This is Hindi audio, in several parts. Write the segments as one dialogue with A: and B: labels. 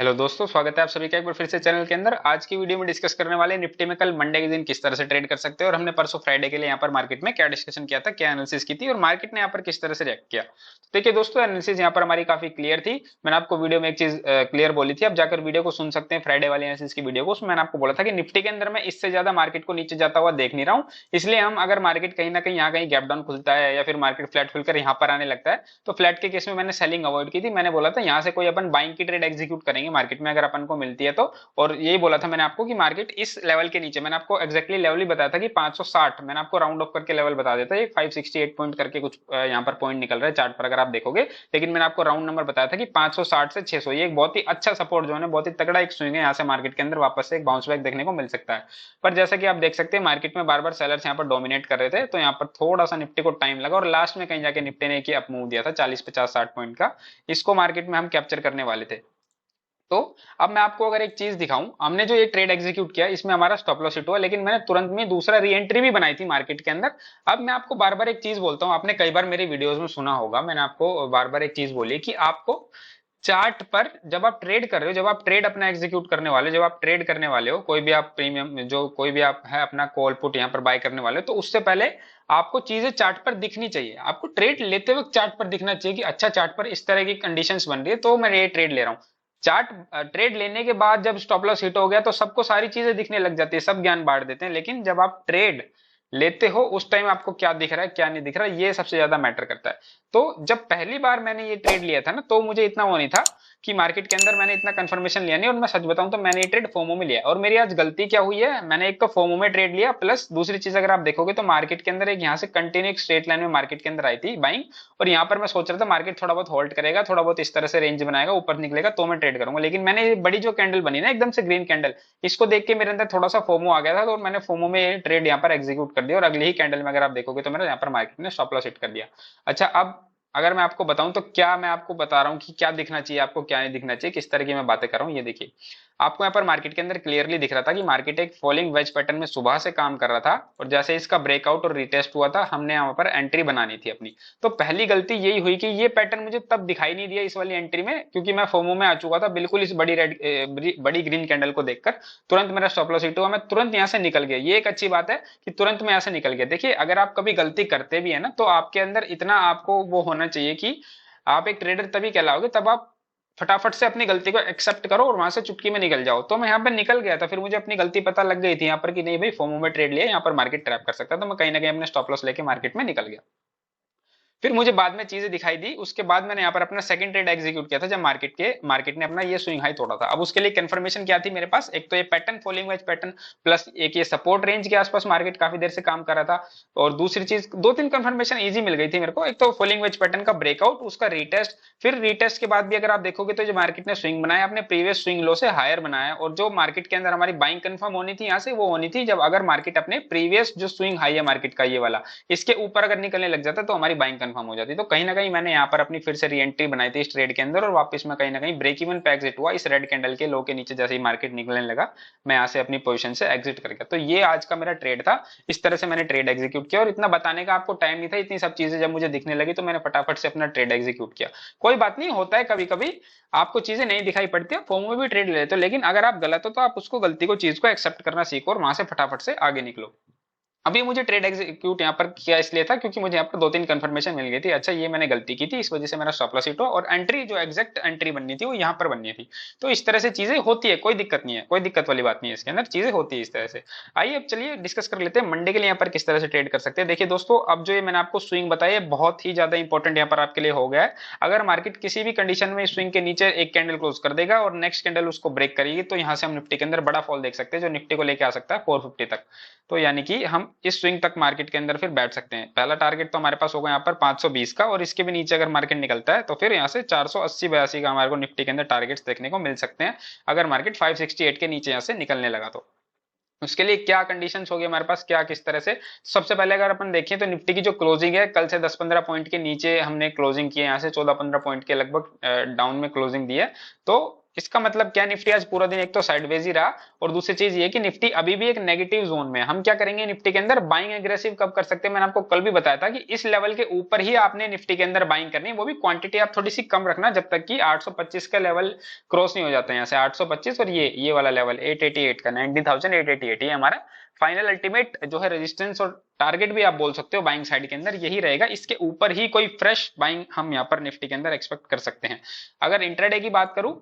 A: हेलो दोस्तों, स्वागत है आप सभी का एक बार फिर से चैनल के अंदर। आज की वीडियो में डिस्कस करने वाले हैं निफ्टी में कल मंडे के दिन किस तरह से ट्रेड कर सकते हैं और हमने परसों फ्राइडे के लिए यहाँ पर मार्केट में क्या डिस्कशन किया था, क्या एनालिसिस की थी और मार्केट ने यहाँ पर किस तरह से रिएक्ट किया। तो देखिए दोस्तों, एनालिसिस यहाँ पर हमारी काफी क्लियर थी। मैंने आपको वीडियो में एक चीज क्लियर बोली थी, आप जाकर वीडियो को सुन सकते हैं, फ्राइडे वाली एनालिसिस की वीडियो को। उसमें मैंने आपको बोला था कि निफ्टी के अंदर मैं इससे ज्यादा मार्केट को नीचे जाता हुआ देख नहीं रहा हूँ, इसलिए हम अगर मार्केट कहीं ना कहीं यहाँ कहीं गैप डाउन खुलता है या फिर मार्केट फ्लैट खुलकर यहाँ पर आने लगता है तो फ्लैट के केस में मैंने सेलिंग अवॉइड की थी। मैंने बोला था यहाँ से कोई अपन बाइंग की ट्रेड एग्जीक्यूट करेंगे मार्केट में अगर अपन को मिलती है तो। और यही बोला था मैंने आपको कि मार्केट इस लेवल के नीचे, मैंने आपको एक्जैक्टली लेवल ही बताया था कि 560, मैंने आपको राउंड ऑफ करके लेवल बता देता है 568 पॉइंट करके कुछ यहाँ पर पॉइंट निकल रहा है चार्ट पर अगर आप देखोगे, लेकिन मैंने आपको राउंड नंबर बताया था कि 560 से 600 ये एक बहुत ही अच्छा सपोर्ट जो है, बहुत ही तगड़ा एक स्विंग है, यहाँ से मार्केट के अंदर वापस से एक बाउंस बैक देखने को मिल सकता है। पर जैसा कि आप देख सकते हैं मार्केट में बार बार सेलर्स यहाँ पर डोमिनेट कर रहे थे, तो यहाँ पर थोड़ा सा निफ्टी को टाइम लगा और लास्ट में कहीं जाके निफ्टी ने एक अप मूव दिया था 40 50 60 पॉइंट का। इसको मार्केट में हम कैप्चर करने वाले थे। तो अब मैं आपको अगर एक चीज दिखाऊं, हमने जो ये ट्रेड एग्जीक्यूट किया इसमें हमारा स्टॉप लॉस हिट हुआ, लेकिन मैंने तुरंत में दूसरा री एंट्री भी बनाई थी मार्केट के अंदर। अब मैं आपको बार बार एक चीज बोलता हूं, आपने कई बार मेरी वीडियोस में सुना होगा, मैंने आपको बार बार एक चीज बोली कि आपको चार्ट पर जब आप ट्रेड कर रहे हो, जब आप ट्रेड अपना एग्जीक्यूट करने वाले, जब आप ट्रेड करने वाले हो, कोई भी आप प्रीमियम जो कोई भी आप है अपना कॉल पुट यहाँ पर बाय करने वाले हो, तो उससे पहले आपको चीजें चार्ट पर दिखनी चाहिए। आपको ट्रेड लेते वक्त चार्ट पर दिखना चाहिए कि अच्छा चार्ट पर इस तरह की कंडीशंस बन रही है तो मैं ये ट्रेड ले रहा हूँ। चार्ट ट्रेड लेने के बाद जब स्टॉप लॉस हिट हो गया तो सबको सारी चीजें दिखने लग जाती है, सब ज्ञान बांट देते हैं, लेकिन जब आप ट्रेड लेते हो उस टाइम आपको क्या दिख रहा है क्या नहीं दिख रहा है ये सबसे ज्यादा मैटर करता है। तो जब पहली बार मैंने ये ट्रेड लिया था ना, तो मुझे इतना वो नहीं था कि मार्केट के अंदर मैंने इतना कंफर्मेशन लिया नहीं, और मैं सच बताऊं तो मैंने ये ट्रेड फोमो में लिया। और मेरी आज गलती क्या हुई है, मैंने एक तो फोमो में ट्रेड लिया, प्लस दूसरी चीज अगर आप देखोगे तो मार्केट के अंदर एक यहाँ से कंटिन्यू एक स्ट्रेट लाइन में मार्केट के अंदर आई थी बाइंग, और यहाँ पर मैं सोच रहा था मार्केट थोड़ा बहुत होल्ड करेगा, थोड़ा बहुत इस तरह से रेंज बनाएगा, ऊपर निकलेगा तो मैं ट्रेड करूंगा। लेकिन मैंने ये बड़ी जो कैंडल बनी ना एकदम से ग्रीन कैंडल, इसको देख के मेरे अंदर थोड़ा सा फोमो आ गया था, तो मैंने फोमो में ट्रेड यहाँ पर एग्जीक्यूट कर दिया, और अगली ही कैंडल में अगर आप देखोगे तो मेरा यहाँ पर मार्केट ने स्टॉप लॉस हिट कर दिया। अच्छा, अब अगर मैं आपको बताऊं तो क्या मैं आपको बता रहा हूं कि क्या दिखना चाहिए आपको क्या नहीं दिखना चाहिए, किस तरह की मैं बातें कर रहा हूं, ये देखिए। आपको यहाँ पर मार्केट के अंदर क्लियरली दिख रहा था कि मार्केट एक फॉलिंग वेज पैटर्न में सुबह से काम कर रहा था, और जैसे इसका ब्रेकआउट और रिटेस्ट हुआ था हमने यहाँ पर एंट्री बनानी थी अपनी। तो पहली गलती यही हुई कि ये पैटर्न मुझे तब दिखाई नहीं दिया इस वाली एंट्री में, क्योंकि मैं फोमो में आ चुका था बिल्कुल इस बड़ी रेड बड़ी ग्रीन कैंडल को देखकर। तुरंत मेरा स्टॉप लॉस हिट हुआ, मैं तुरंत यहाँ से निकल गया। ये एक अच्छी बात है कि तुरंत मैं यहाँ से निकल गया। देखिए, अगर आप कभी गलती करते भी है ना, तो आपके अंदर इतना आपको वो होना चाहिए कि आप एक ट्रेडर तभी कहलाओगे तब आप फटाफट से अपनी गलती को एक्सेप्ट करो और वहां से चुटकी में निकल जाओ। तो मैं यहाँ पर निकल गया था, फिर मुझे अपनी गलती पता लग गई थी यहाँ पर कि नहीं भाई फोमो में ट्रेड लिया, यहाँ पर मार्केट ट्रैप कर सकता है, तो मैं कहीं ना कहीं अपने स्टॉप लॉस लेके मार्केट में निकल गया। फिर मुझे बाद में चीजें दिखाई दी, उसके बाद मैंने यहाँ पर अपना सेकंड ट्रेड एग्जीक्यूट किया था जब मार्केट ने अपना ये स्विंग हाई तोड़ा था। अब उसके लिए कंफर्मेशन क्या थी मेरे पास, एक तो ये pattern falling veg pattern, plus एक ये सपोर्ट रेंज के आसपास मार्केट काफी देर से काम कर रहा था, और दूसरी चीज दो तीन कंफर्मेशन इजी मिल गई थी मेरे को। एक तो फॉलिंग वेज पैटर्न का ब्रेकआउट, उसका रीटेस्ट, फिर रीटेस्ट के बाद भी अगर आप देखोगे तो जो मार्केट ने स्विंग बनाया अपने प्रीवियस स्विंग लो से हायर बनाया, और जो मार्केट के अंदर हमारी बाइंग कंफर्म होनी थी यहाँ से वो होनी थी जब अगर मार्केट अपने प्रीवियस जो स्विंग हाई है मार्केट का ये वाला, इसके ऊपर अगर निकलने लग जाता तो हमारी बाइंग कंफर्म हो जाती। तो कहीं ना कहीं मैंने यहाँ पर अपनी फिर से री एंट्री बनाई थी इस ट्रेड के अंदर, और वापस में कहीं ना कहीं ब्रेक इवन पे एग्जिट हुआ इस रेड कैंडल के लो के नीचे। जैसे ही मार्केट निकलने लगा मैं यहाँ से अपनी पोजीशन से एग्जिट कर गया। तो ये आज का मेरा ट्रेड था, इस तरह से मैंने ट्रेड एग्जीक्यूट किया, और इतना बताने का आपको टाइम नहीं था। इतनी सब चीजें जब मुझे दिखने लगी तो मैंने फटाफट से अपना ट्रेड एग्जीक्यूट किया। कोई बात नहीं, होता है कभी कभी आपको चीजें नहीं दिखाई पड़ती है, फोमो में भी ट्रेड ले लेते हो, लेकिन अगर आप गलत हो तो आप उसको गलती को चीज को एक्सेप्ट करना सीखो और वहां से फटाफट से आगे निकलो। अभी मुझे ट्रेड एग्जीक्यूट यहाँ पर किया इसलिए था क्योंकि मुझे यहाँ पर दो तीन कंफर्मेशन मिल गई थी, अच्छा ये मैंने गलती की थी इस वजह से मेरा स्टॉप लॉस हिट हुआ, और एंट्री जो एग्जैक्ट एंट्री बननी थी वो यहाँ पर बननी थी। तो इस तरह से चीजें होती है, कोई दिक्कत नहीं है, कोई दिक्कत वाली बात नहीं है, इसके अंदर चीजें होती है इस तरह से। आइए अब चलिए डिस्कस कर लेते हैं मंडे के लिए यहाँ पर किस तरह से ट्रेड कर सकते हैं। देखिए दोस्तों, अब जो ये मैंने आपको स्विंग बताया बहुत ही ज्यादा इंपॉर्टेंट यहाँ पर आपके लिए हो गया है। अगर मार्केट किसी भी कंडीशन में स्विंग के नीचे एक कैंडल क्लोज कर देगा और नेक्स्ट कैंडल उसको ब्रेक करेगी, तो यहाँ से हम निफ्टी के अंदर बड़ा फॉल देख सकते हैं जो निफ्टी को लेके आ सकता है 450 तक। तो यानी कि हम इस स्विंग तक मार्केट के अंदर फिर बैठ सकते हैं। पहला टारगेट तो हमारे पास होगा यहाँ पर 520 का, और इसके भी नीचे अगर मार्केट निकलता है तो फिर यहाँ से 480 82 का हमारे को निफ्टी के अंदर टारगेट्स देखने को मिल सकते हैं, अगर मार्केट 568 के नीचे यहाँ से निकलने लगा तो। उसके लिए क्या कंडीशंस होगी हमारे पास, क्या किस तरह से। सबसे पहले अगर अपन देखें तो निफ्टी की जो क्लोजिंग है, कल से 10-15 पॉइंट के नीचे हमने क्लोजिंग की है, यहाँ से 14-15 पॉइंट के लगभग डाउन में क्लोजिंग दी है। तो इसका मतलब क्या, निफ्टी आज पूरा दिन एक तो साइडवेज ही रहा, और दूसरी चीज ये कि निफ्टी अभी भी एक नेगेटिव जोन में। हम क्या करेंगे निफ्टी के अंदर, बाइंग एग्रेसिव कब कर सकते हैं, मैंने आपको कल भी बताया था कि इस लेवल के ऊपर ही आपने निफ्टी के अंदर बाइंग करनी है, वो भी क्वांटिटी आप थोड़ी सी कम रखना, जब तक कि 825 का लेवल क्रॉस नहीं हो जाता है। यहाँ से 825 और ये वाला लेवल 888 का, 19,888, ये हमारा फाइनल अल्टीमेट जो है रेजिस्टेंस और टारगेट भी आप बोल सकते हो बाइंग साइड के अंदर, यही रहेगा। इसके ऊपर ही कोई फ्रेश बाइंग हम यहाँ पर निफ्टी के अंदर एक्सपेक्ट कर सकते हैं। अगर इंट्राडे की बात करूं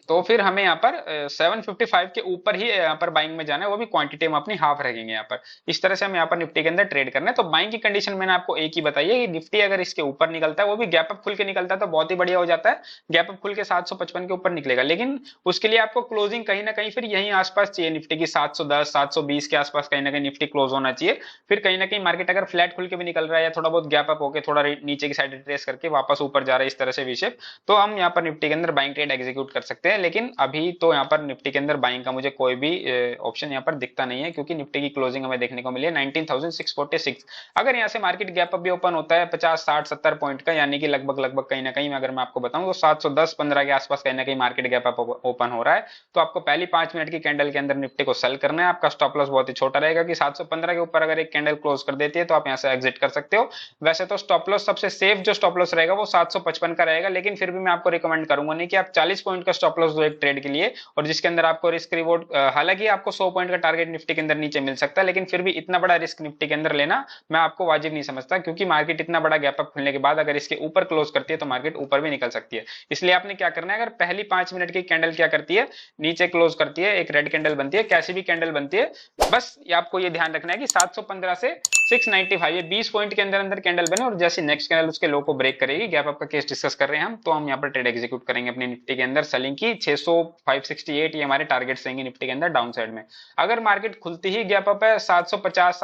A: तो फिर हमें यहाँ पर 755 के ऊपर ही यहाँ पर बाइंग में जाना है, वो भी क्वांटिटी हम अपनी हाफ रखेंगे यहाँ पर। इस तरह से हम यहाँ पर निफ्टी के अंदर ट्रेड करना है। तो बाइंग की कंडीशन मैंने आपको एक ही बताई है कि निफ्टी अगर इसके ऊपर निकलता है, वो भी गैप अप खुल के निकलता है तो बहुत ही बढ़िया हो जाता है। गैप अप खुल के 755 के ऊपर निकलेगा, लेकिन उसके लिए आपको क्लोजिंग कहीं ना कहीं फिर यहीं आसपास चाहिए निफ्टी की, 710 720 के आसपास कहीं ना कहीं निफ्टी क्लोज होना चाहिए। फिर कहीं ना कहीं मार्केट अगर फ्लैट खुल के भी निकल रहा है या थोड़ा बहुत गैप अप होकर थोड़ा नीचे की साइड रिट्रेस करके वापस ऊपर जा रहा है इस तरह से वी शेप, तो हम यहाँ पर निफ्टी के अंदर बाइंग ट्रेड एग्जीक्यूट कर सकते हैं। लेकिन अभी तो यहाँ पर निफ्टी के अंदर बाइंग का मुझे कोई भी ऑप्शन यहाँ पर दिखता नहीं है, क्योंकि निफ्टी की क्लोजिंग हमें देखने को मिली है 19,646। अगर यहाँ से मार्केट गैप अप भी ओपन होता है 50 60 70 पॉइंट का, यानी कि लगभग लगभग कहीं ना कहीं अगर मैं आपको बताऊं तो 710 15 के आसपास कहीं ना कहीं मार्केट गैप अप ओपन हो रहा है, तो आपको पहली 5 मिनट की कैंडल के अंदर निफ्टी को सेल करना है। आपका स्टॉप लॉस बहुत ही छोटा रहेगा कि 715 के ऊपर अगर एक कैंडल क्लोज कर देती है तो आप यहाँ से एग्जिट कर सकते हो। वैसे तो स्टॉप लॉस सबसे सेफ जो स्टॉप लॉस रहेगा वो 755 का रहेगा, लेकिन फिर भी मैं आपको रिकमेंड करूंगा नहीं कि आप 40 पॉइंट का स्टॉप लॉस दो एक ट्रेड के लिए, और जिसके अंदर आपको रिस्क रिवॉर्ड, हालांकि आपको 100 पॉइंट का टारगेट निफ्टी के अंदर नीचे मिल सकता है, लेकिन फिर भी इतना बड़ा रिस्क निफ्टी के अंदर लेना मैं आपको वाजिब नहीं समझता, क्योंकि मार्केट इतना बड़ा गैप अप खुलने के बाद अगर इसके ऊपर क्लोज करती है तो मार्केट ऊपर भी निकल सकती है। इसलिए आपने क्या करना है, अगर पहली 5 मिनट की कैंडल क्या करती है, नीचे क्लोज करती है, एक रेड कैंडल बनती है, कैसी भी कैंडल बनती है, बस आपको ये ध्यान रखना है कि 715 से 695 ये 20 पॉइंट के अंदर अंदर कैंडल बने, और जैसे नेक्स्ट कैंडल उसके लो को ब्रेक करेगी, गैप अप का केस डिस्कस कर रहे हैं हम, तो हम यहाँ पर ट्रेड एग्जीक्यूट करेंगे अपनी निफ्टी के अंदर सेलिंग की 600 568, ये हमारे टारगेट्स रहेंगे निफ्टी के अंदर डाउन साइड में। अगर मार्केट खुलती ही गैप अप है 750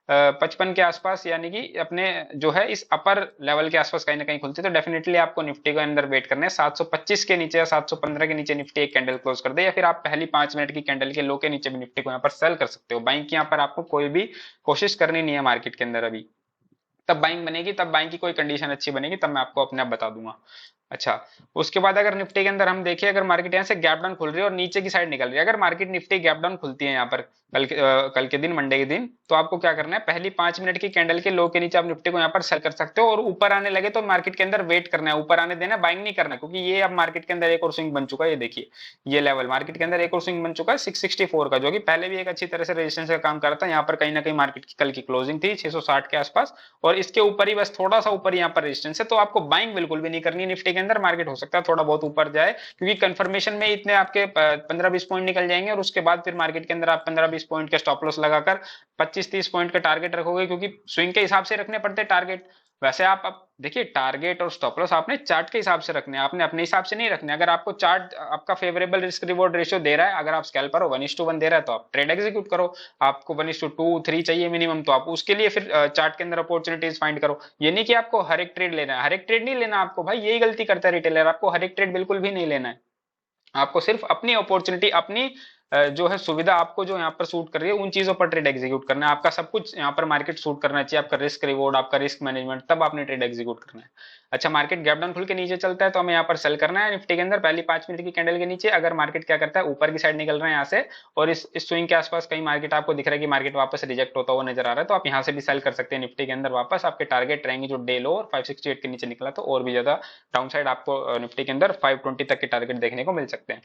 A: 755 के आसपास, यानी कि अपने जो है इस अपर लेवल के आसपास कहीं ना कहीं खुलती है, तो डेफिनेटली आपको निफ्टी के अंदर वेट करना है 725 के नीचे या 715 के नीचे निफ्टी एक कैंडल क्लोज कर दे, या फिर आप पहली 5 मिनट की कैंडल के लो के नीचे भी निफ्टी को यहाँ पर सेल कर सकते हो। बाइंग की यहाँ पर आपको कोई भी कोशिश करनी नहीं है मार्केट के अंदर अभी, तब बाइंग बनेगी, तब बाइंग की कोई कंडीशन अच्छी बनेगी तब मैं आपको अपने आप बता दूंगा। अच्छा, उसके बाद अगर निफ्टी के अंदर हम देखिए, अगर मार्केट यहाँ से गैप डाउन खुल रही है और नीचे की साइड निकल रही है, अगर मार्केट निफ्टी गैप डाउन खुलती है यहाँ पर कल के दिन मंडे के दिन, तो आपको क्या करना है, पहली 5 मिनट की कैंडल के लो के नीचे आप निफ्टी को यहाँ पर सेल कर सकते हो, और ऊपर आने लगे तो मार्केट के अंदर वेट करना है, ऊपर आने देना, बाइंग नहीं करना, क्योंकि ये अब मार्केट के अंदर एक और स्विंग बन चुका है। ये देखिए ये लेवल मार्केट के अंदर एक और स्विंग बन चुका है 664 का, जो कि पहले भी एक अच्छी तरह से रेजिस्टेंस का काम कर रहा था। यहाँ पर कहीं ना कहीं मार्केट की कल की क्लोजिंग थी 660 के आसपास, और इसके ऊपर ही बस थोड़ा सा ऊपर यहाँ पर रेजिस्टेंस है, तो आपको बाइंग बिल्कुल भी नहीं करनी निफ्टी के अंदर। मार्केट हो सकता है थोड़ा बहुत ऊपर जाए, क्योंकि कंफर्मेशन में इतने आपके 15-20 पॉइंट निकल जाएंगे, और उसके बाद फिर मार्केट के अंदर आप 15-20 पॉइंट के स्टॉप लॉस लगाकर 25-30 पॉइंट का टारगेट रखोगे, क्योंकि स्विंग के हिसाब से रखने पड़ते टारगेट। वैसे आप अब देखिए, टारगेट और स्टॉप लॉस आपने चार्ट के हिसाब से रखने हैं, आपने अपने हिसाब से नहीं रखने। अगर आपको चार्ट आपका फेवरेबल रिस्क रिवॉर्ड रेशियो दे रहा है, अगर आप स्कैल्पर हो 1:1 दे रहा है, तो आप ट्रेड एग्जीक्यूट करो। आपको 1:2 3 चाहिए मिनिमम, तो आप उसके लिए फिर चार्ट के अंदर अपॉर्चुनिटीज फाइंड करो। ये नहीं कि आपको हर एक ट्रेड लेना है, हर एक ट्रेड नहीं लेना आपको, भाई यही गलती करता है रिटेलर, आपको हर एक ट्रेड बिल्कुल भी नहीं लेना है। आपको सिर्फ अपनी अपॉर्चुनिटी, अपनी जो है सुविधा आपको जो यहाँ पर सूट कर रही है, उन चीजों पर ट्रेड एग्जीक्यूट करना है। आपका सब कुछ यहाँ पर मार्केट सूट करना चाहिए, आपका रिस्क रिवॉर्ड, आपका रिस्क मैनेजमेंट, तब आपने ट्रेड एग्जीक्यूट करना है। अच्छा, मार्केट गैप डाउन खुल के नीचे चलता है तो हमें यहाँ पर सेल करना है निफ्टी के अंदर पहली 5 मिनट की कैंडल के नीचे। अगर मार्केट क्या करता है, ऊपर की साइड निकल रहा है यहाँ से, और इस स्विंग के आसपास कहीं मार्केट आपको दिख रहा है कि मार्केट वापस रिजेक्ट होता हुआ नजर आ रहा है, तो आप यहाँ से भी सेल कर सकते हैं निफ्टी के अंदर वापस। आपके टारगेट रहेंगे जो डे लो और 568 के नीचे निकला, तो और भी ज्यादा डाउन साइड आपको निफ्टी के अंदर 520 तक के टारगेट देखने को मिल सकते हैं।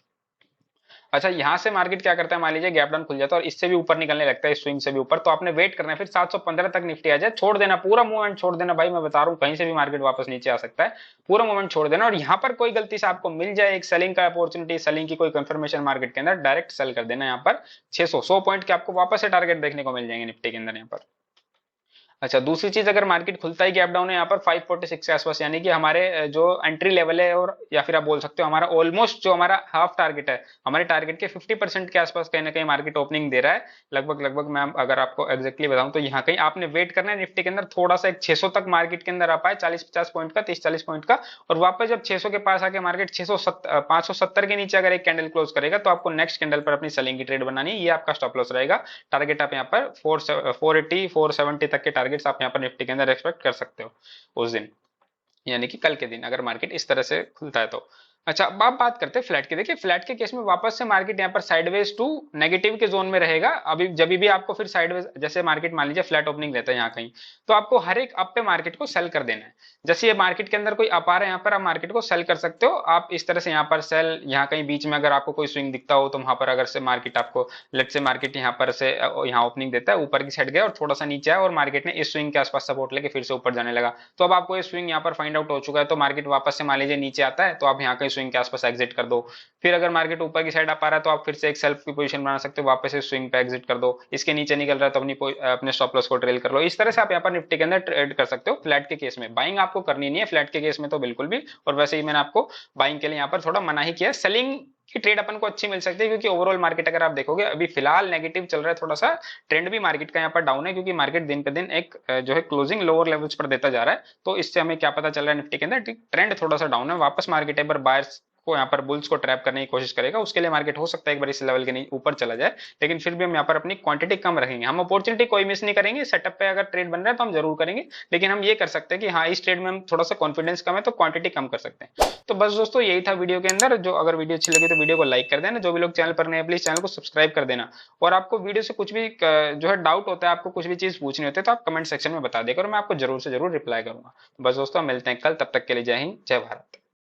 A: अच्छा, यहाँ से मार्केट क्या करता है, मान लीजिए गैप डाउन खुल जाता है और इससे भी ऊपर निकलने लगता है, इस स्विंग से भी ऊपर, तो आपने वेट करना है फिर 715 तक निफ्टी आ जाए, छोड़ देना, पूरा मूवमेंट छोड़ देना। भाई मैं बता रहा हूँ कहीं से भी मार्केट वापस नीचे आ सकता है, पूरा मूवमेंट छोड़ देना। और यहाँ पर कोई गलती से आपको मिल जाए एक सेलिंग का अपॉर्चुनिटी, सेलिंग की कोई कंफर्मेशन मार्केट के अंदर, डायरेक्ट सेल कर देना। यहाँ पर 600 पॉइंट के आपको वापस से टारगेट देखने को मिल जाएंगे निफ्टी के अंदर यहाँ पर। अच्छा, दूसरी चीज, अगर मार्केट खुलता ही गैप डाउन है यहाँ पर 546 के आसपास, यानी कि हमारे जो एंट्री लेवल है, और या फिर आप बोल सकते हो हमारा ऑलमोस्ट जो हमारा हाफ टारगेट है, हमारे टारगेट के 50% के आसपास कहीं ना कहीं मार्केट ओपनिंग दे रहा है, लगभग लगभग। मैं अगर आपको एग्जैक्टली बताऊं तो यहाँ कहीं आपने वेट करना है निफ्टी के अंदर थोड़ा सा, एक 600 तक मार्केट के अंदर आ पाए, 40-50 पॉइंट का, 30-40 पॉइंट का, और वापस जब 600 के पास आके मार्केट 570 के नीचे अगर एक कैंडल क्लोज करेगा, तो आपको नेक्स्ट कैंडल पर अपनी सेलिंग की ट्रेड बनानी है। ये आपका स्टॉप लॉस रहेगा। टारगेट आप यहाँ पर 480 470 तक के टारगेट्स आप यहाँ पर निफ्टी के अंदर एक्सपेक्ट कर सकते हो उस दिन, यानी कि कल के दिन, अगर मार्केट इस तरह से खुलता है तो। अच्छा, अब आप बात करते हैं फ्लैट की। देखिए फ्लैट के केस में वापस से मार्केट यहाँ पर साइडवेज टू नेगेटिव के जोन में रहेगा। अभी जब भी आपको फिर साइडवेज, जैसे मार्केट मान लीजिए फ्लैट ओपनिंग रहता है यहाँ कहीं, तो आपको हर एक अप पे मार्केट को सेल कर देना है। जैसे ये मार्केट के अंदर कोई अप आ रहा है, यहाँ पर आप मार्केट को सेल कर सकते हो। आप इस तरह से यहाँ पर सेल, यहाँ कहीं बीच में अगर आपको कोई स्विंग दिखता हो तो वहां पर अगर से मार्केट आपको, लेट से मार्केट यहाँ पर से यहाँ ओपनिंग देता है, ऊपर की साइड गया और थोड़ा सा नीचे आया और मार्केट ने इस स्विंग के आसपास सपोर्ट लेके फिर से ऊपर जाने लगा, तो अब आपको ये स्विंग यहाँ पर फाइंड आउट हो चुका है। तो मार्केट वापस से मान लीजिए नीचे आता है तो आप यहाँ कहीं स्विंग के आसपास एग्जिट कर दो। फिर अगर मार्केट ऊपर की साइड आ पा रहा है तो आप फिर से एक सेल्फ की पोजीशन बना सकते हो, वापस से स्विंग पे एग्जिट कर दो। इसके नीचे निकल रहा है तो अपने स्टॉप लॉस को ट्रेल कर लो। इस तरह से आप यहाँ पर निफ्टी के अंदर ट्रेड कर सकते हो। फ्लैट के केस में बाइंग आपको करनी नहीं है, फ्लैट के केस में तो बिल्कुल भी। और वैसे ही मैंने आपको बाइंग के लिए यहाँ पर थोड़ा मना ही किया। सेलिंग की ट्रेड अपन को अच्छी मिल सकती है, क्योंकि ओवरऑल मार्केट अगर आप देखोगे अभी फिलहाल नेगेटिव चल रहा है थोड़ा सा। ट्रेंड भी मार्केट का यहाँ पर डाउन है, क्योंकि मार्केट दिन पे दिन एक जो है क्लोजिंग लोअर लेवल्स पर देता जा रहा है। तो इससे हमें क्या पता चल रहा है, निफ्टी के अंदर ट्रेंड थोड़ा सा डाउन है। वापस मार्केट एक बार बायर्स को यहाँ पर बुल्स को ट्रैप करने की कोशिश करेगा, उसके लिए मार्केट हो सकता है एक बार इस लेवल के ऊपर चला जाए। लेकिन फिर भी हम यहाँ पर अपनी क्वांटिटी कम रखेंगे। हम अपॉर्चुनिटी कोई मिस नहीं करेंगे। सेटअप पे अगर ट्रेड बन रहा है तो हम जरूर करेंगे, लेकिन हम ये कर सकते हैं कि हाँ इस ट्रेड में हम थोड़ा सा कॉन्फिडेंस कम है तो क्वांटिटी कम कर सकते हैं। तो बस दोस्तों यही था वीडियो के अंदर। जो अगर वीडियो अच्छी लगी तो वीडियो को लाइक कर देना। जो भी लोग चैनल पर नए प्लीज चैनल को सब्सक्राइब कर देना। और आपको वीडियो से कुछ भी जो है डाउट होता है, आपको कुछ भी चीज पूछनी होती है, तो आप कमेंट सेक्शन में बता देकर मैं आपको जरूर से जरूर रिप्लाई करूंगा। बस दोस्तों मिलते हैं कल, तब तक के लिए जय हिंद जय भारत।